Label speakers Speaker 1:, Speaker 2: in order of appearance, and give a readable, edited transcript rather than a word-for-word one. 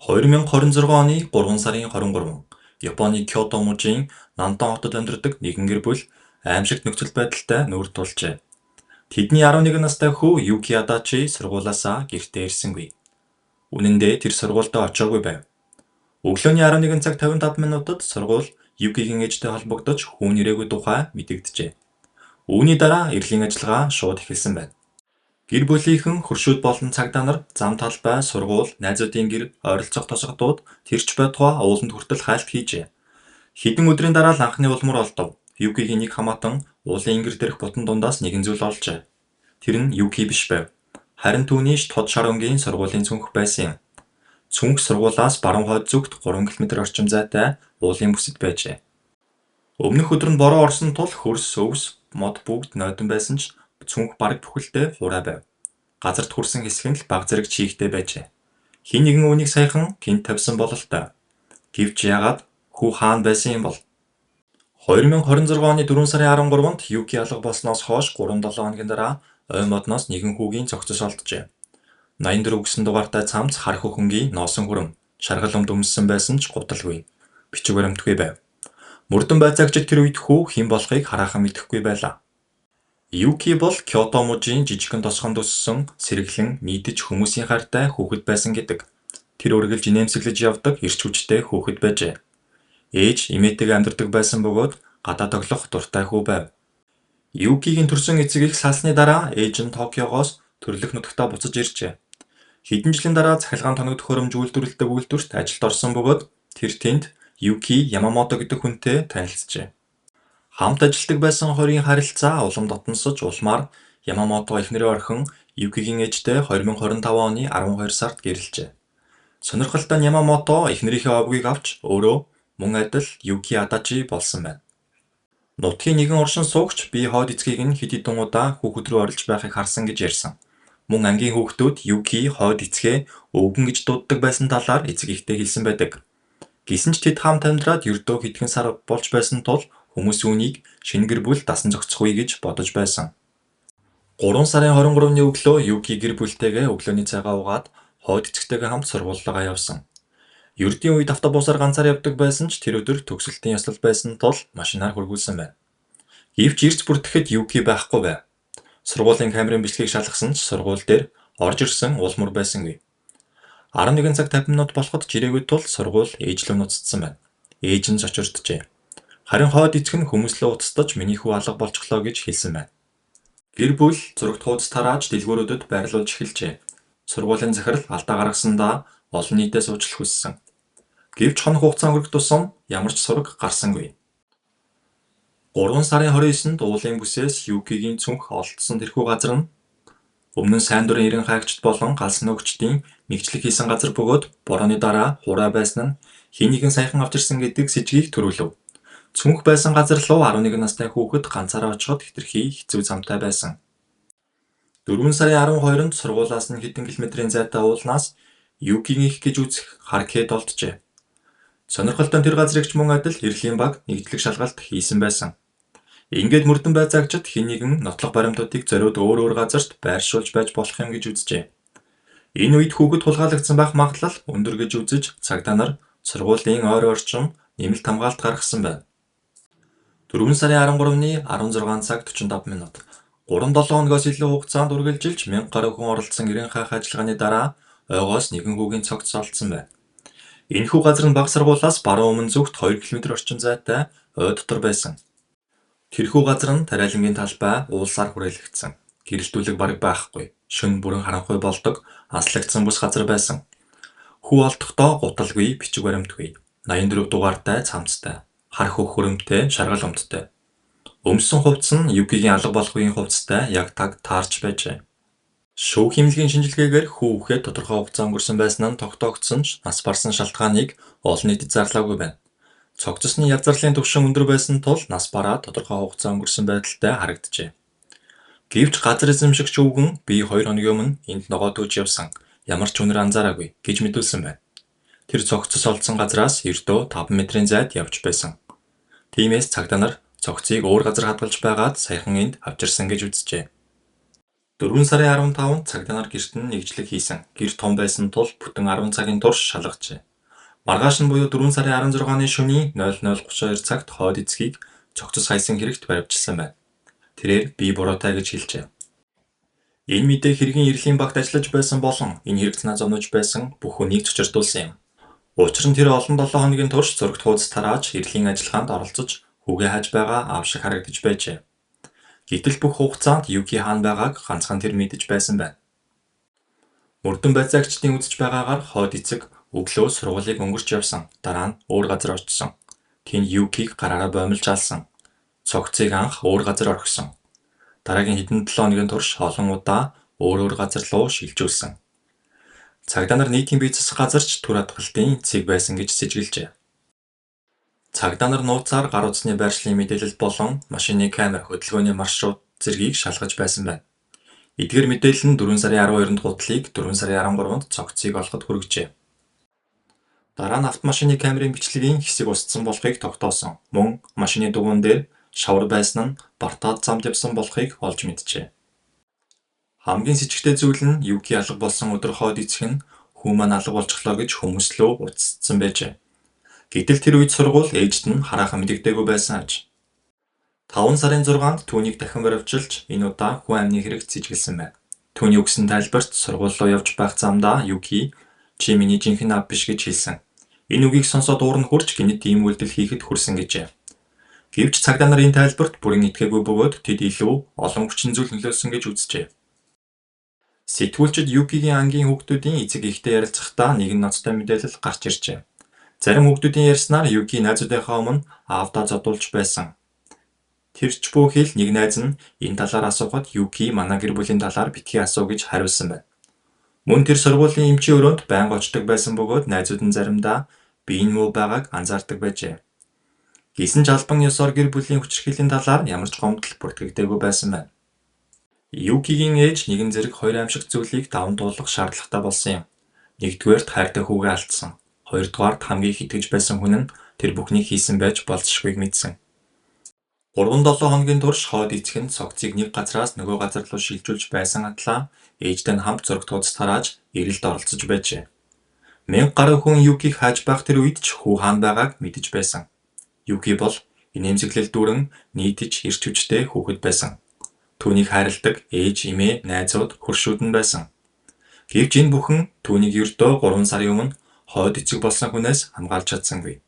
Speaker 1: 2026 оны 3 сарын 23, Японы Кёто мужийн Нантон хотод амьдардаг нэгэн гэр бүл аимшигт нөхцөл байдалтай нүүр тулжээ. Тэдний 11 настай хүү Юки Адачи сургуулаасаа гэртээ ирсэнгүй. Үнэн дээр тэр сургуультай очоогүй байв. Өглөөний 11 цаг 55 минутад сургууль Юкигийн ээжтэй холбогдож хүүн ирээгүй тухай мэдэгджээ. Үүний дараа эрлийн ажиллагаа шууд эхэлсэн байна. Гэр бүлийнхэн хөршүүд болон цагдаа нар зам талбай, сургууль, найзуудын гэр, ойролцоох тосгодууд тэрч байтугай ууланд хүртэл хайлт хийжээ. Хэдэн өдрийн дараа л анхны улмар олдов. Юкигийн нэг хамаатан уулын ингэр дээрх бутан дундаас нэгэн зүйл олжээ. Тэр нь Юки биш байв. Харин түүний тод шаронгийн сургуулийн цүнх байсан юм. Цүнх сургуулаас баруун хойд зүгт 3 км орчим зайтай уулын бүсэд байжээ. Өмнөх өдөр нь бороо орсон тул хөрс, өвс, мод бүгд нойдон байсан ч цүнх бараг бүхэлдээ хураа байв. Газарт хүрсэн хэсэг нь л баг зэрэг чийгтэй байжээ. Хэн нэгэн үүнийг саяхан гинт тавьсан бололтой. Гэвч яагаад хүү хаана байсан юм бол? 2026 оны 4 сарын 13-нд Юки алга болсноос хойш 3-7 хоногийн дараа ой модноос нэгэн хүүгийн цогцос олджээ. 84 гэсэн дугаартай цамц харах өхөнгийн носон хүрэм, шаргал өмд өмссөн байсан ч гуталгүй. Бичиг баримтгүй байв. Мөрдөн байцаагчид тэр үед хүү хэн болохыг хараахан мэдэхгүй байлаа. Юки бол Кёто мужийн жижигхэн тосгонд өссөн, сэргэлэн, нийтэж хүмүүсийн хайртай хүүхэд байсан гэдэг. Тэр үргэлж инээмсэглэж явдаг эрч хүчтэй хүүхэд байжээ. Ээж эмээтэйгээ амьдардаг байсан бөгөөд гадаа тоглох дуртай хүү байв. Юкигийн төрсөн эцэг их салсны дараа ээж нь Токиогоос төрлөх нутагтаа буцаж иржээ. Хэдэн жилийн дараа цахилгаан тоног төхөөрөмж үйлдвэрлэдэг үйлдвэрт ажилд орсон бөгөөд тэр тэнд Юки Ямамото гэдэг хүнтэй танилцжээ. Хамт ажилладаг байсан хоёрын харилцаа улам дотносож улмаар Ямамото эхнэрээ орхин Юкигийн ээжтэй 2025 оны 12 сард гэрэлжээ. Сонирхолтой нь Ямамото эхнэрийнхээ овгийг авч өөрөө мөн адил Юки Адачи болсон байна. Нутгийн нэгэн оршин суугч би хойд эцгийг нь хэд хэдэн удаа хүүхэд рүү орилж байхыг харсан гэж ярьсан. Мөн ангийн хүүхдүүд Юки хойд эцгээ өвгөн гэж дууддаг байсан талаар эцэг ихтэй хэлсэн байдаг. Гэсэн ч тэд хамт амьдраад ердөө хэдхэн сар болж байсан тул хүмүүс үүнийг шинэ гэр бүл дасан зохицохгүй гэж бодож байсан. 3 сарын 23-ны өглөө Юки гэр бүлтэйгээ өглөөний цайгаа уугаад хойд эцэгтэйгээ хамт сургуулигаа явсан. Ердийн үед автобусаар ганцаар явдаг байсан ч тэр өдөр төгсөлтийн ёслол байсан тул машинаар хөргүүлсэн байна. Гэвч ирж бүртгэхэд Юки байхгүй байв. Сургуулийн камерын бичлэгийг шалгасан ч сургууль дээр орж ирсэн улмар байсангүй. 11 цаг 50 минут болоход жирээгүй тул сургууль ээжлөө нуцдсан байна. Ээж нь зочирджээ. Харин хойд эцэг нь хүмүүслээ устдаж миний хүү алга болчихлоо гэж хэлсэн байна. Гэр бүл зурагт хуудас тарааж дэлгүүрүүдэд байрлуулж эхэлжээ. Сургуулийн захирал алдаа гаргасандаа олон нийтээс уучлал хүссэн. Гэвч хоног хугацаа өнгөрөх тусам ямар ч сураг гарсангүй. 3 сарын 29-нд уулын бүсээс Юкигийн цүнх олдсон тэрхүү газар нь өмнө нь сайн дурын 90 хайгчд болон галсан өгчдийн мэгжлэг хийсэн газар бөгөөд борооны дараа хураа байсан нь хэн нэгэн саяхан авч ирсэн гэдэг сэжгийг төрүүлв. Цүнх байсан газар руу 11 настай хүүхэд ганцаараа очиход хэтэрхий хэцүү замтай байсан. 4 сарын 12-нд сургуулаас нь хэдэн километрийн зайтай уулнаас Юкигийн их гэж үзэх Харкед олджээ. Сонирхолтой нь тэр газрыг ч мөн адил эрлийн баг нэгдлэг шалгалт хийсэн байсан. Ингээд мөрдөн байцаагчид хэн нэгэн нотлох баримтуудыг зориуд өөр газарт байршуулж байж болох юм гэж үзжээ. Энэ үед хүүхэд хулгайлагдсан байх магадлал өндөр гэж үзэж цагдаа нар сургуулийн ойр орчим нэмэлт хамгаалалт гаргасан байна. 4 сарын 13-ны 16 цаг 45 минут 3-7 хоногоос илүү хугацаанд үргэлжилж 1000 гаруй хүн оролцсон эрен хаах ажиллагааны дараа ойгоос нэгэн хүүгийн цогц олдсон байна. Энэхүү газар нь баг сургуулаас баруун өмнө зүгт 2 км орчим зайтай ой дотор байсан. Тэрхүү газар нь тариалангийн талбай уулсаар хүрээлэгдсэн. Гэрэлтүүлэг бараг байхгүй. Шөнө бүрэн харанхуй болдог аслагдсан бүс газар байсан. Хүү олдохдоо гуталгүй, бичиг баримтгүй. 84 дугаартай цамцтай, харах өх хөрөмтэй, шаргал өмдтэй. Өмссөн хувцас нь Юкигийн алга болох үеийн хувцастай яг таг таарч байжээ. Шүүх хэмнэлгийн шинжилгээгээр хүү үхээд тодорхой хугацаа өнгөрсөн байсан нь тогтоогдсон ч нас барсан шалтгааныг олон нийтэд зарлаагүй байна. Цогцосны яззарлын түвшин өндөр байсан тул нас бараад тодорхой хугацаа өнгөрсөн байдалтай харагджээ. Гэвч газар эзэмшигч өвгөн би 2 хоногийн өмнө энд ногоо төөж явсан. Ямар ч үнэр анзаараагүй гэж мэдүүлсэн байна. Тэр цогцос олдсон газраас ердөө 5 метрийн зайд явж байсан. Тиймээс цагдаа нар цогцыг өөр газар хадгалж байгаад саяхан энд авчирсан гэж үзжээ. 4 сарын 15-нд цагдаа нар гэрт нь нэгжлэг хийсэн. Гэр том байсан тул бүтэн 10 цагийн турш шалгажээ. Маргааш нь буюу 4 сарын 16-ны шөнийн 00:32 цагт хойд эцгийг цогцос хайсан хэрэгт баривчилсан байна. Тэрээр би буруутай гэж хэлжээ. Энэ мэдээ хэргийн эрлийн багт ажиллаж байсан болон энэ хэрэгт санаа зовнож байсан бүх хүнийг цочирдуулсан юм. Учир нь тэр олон 7 хоногийн турш зурагт хуудас тарааж эрлийн ажиллагаанд оролцож хүүгээ хааж байгаа аав шиг харагдаж байжээ. Гэтэл бүх хугацаанд Юки хаана байгааг ганцхан тэр мэдэж байсан байна. Мөрдөн байцаагчдын үзэж байгаагаар хойд эцэг өглөө сургуулийг өнгөрч явсан. Дараа нь өөр газар очсон. Тэнд Юкиг гараараа боомлж алсан. Цогцыг анх өөр газар орхисон. Дараагийн хэдэн 7 хоногийн турш олон удаа өөр газар руу шилжүүлсэн. Цагдаа нар нийтийн бие засах газарч түр хадгалтын цэг байсан гэж сэжиглэжээ. Цагдаа нар нууцаар гар утасны байршлын мэдээлэл болон машины камер хөдөлгөөний маршрут зэргийг шалгаж байсан байна. Эдгээр мэдээлэл нь 4 сарын 12-нд гутлыг 4 сарын 13-нд цогцыг олоход хүргэжээ. Дараа нь автомашины камерын бичлэгийн хэсэг устсан болохыг тогтоосон. Мөн машины дугуйн дээр шавар байсан нь бартаад замд явсан болохыг олж мэджээ. Хамгийн с ิจ гтэй зүйл нь Юки алга болсон өдөр хойд эцэг нь хүү маань алга болчихлоо гэж хүмүүс лөө уццсан байжээ. Гэтэл тэр үед сургууль ээжд нь хараахан мэдэгдээгүй байсан аж. 5 сарын 6-нд түүнийг дахин баривчилж энэ удаа хүн амны хэрэгт сэжиглсэн байна. Түүний өгсөн тайлбарт сургууль руу явж байх замдаа Юки "Чи миний жинхэнэ аав биш" гэж хэлсэн. Энэ үгийг сонсоод уур нь хурж гинэт ийм үйлдэл хийхэд хүрсэн гэжээ. Гэвч цагдаа нар энэ тайлбарт бүрэн итгээгүй бөгөөд тэд илүү олон хүчин зүйл нөлөөлсөн гэж үзжээ. Сэтгүүлчид Юкигийн ангийн хүүхдүүдийн эцэг ихтэй ярилцахдаа нэгэн ноцтой мэдээлэл гарч иржээ. Зарим хүүхдүүдийн ярьснаар Юки найзуудынхаа өмнө аавдаа зодуулж байсан. Тэрч бүхэл нэг найз нь энэ талаар асуухад Юки манай гэр бүлийн талаар битгий асуу гэж хариулсан байна. Мөн тэр сургуулийн эмчийн өрөөнд байнга очдог байсан бөгөөд найзууд нь заримдаа биеийн муу байгааг анзаардаг байжээ. Гисэн ч албан ёсоор гэр бүлийн хүчирхийллийн талаар ямар ч гомдол бүртгэгдээгүй байсан байна. Юкигийн ээж нэгэн зэрэг хоёр аимшигт зүйлийг даван туулах шаардлагатай болсон юм. Нэгдүгээрт хайртай хүүгээ алдсан. Хоёрдугаарт хамгийн их итгэж байсан хүн нь тэр бүхнийг хийсэн байж болзошгүйг мэдсэн. 3-7 хоногийн турш хойд эцэг нь цогцыг нэг газраас нөгөө газар руу шилжүүлж байсан атлаа ээжтэй хамт зурагт хуудас тарааж эрэлд оролцож байжээ. 1000 гаруй хүн Юкиг хайж байх тэр үед ч хүү хаана байгааг мэдэж байсан. Юки бол инээмсэглэл дүүрэн нийтж эрч хүчтэй хүүхэд байсан. Түүнийг хайрладаг ээж, эмээ, найзууд, хөршүүд нь байсан. Гэвч энэ бүхэн түүнийг ердөө 3 сарын өмнө хойд эцэг болсон хүнээс хамгаалж чадсангүй.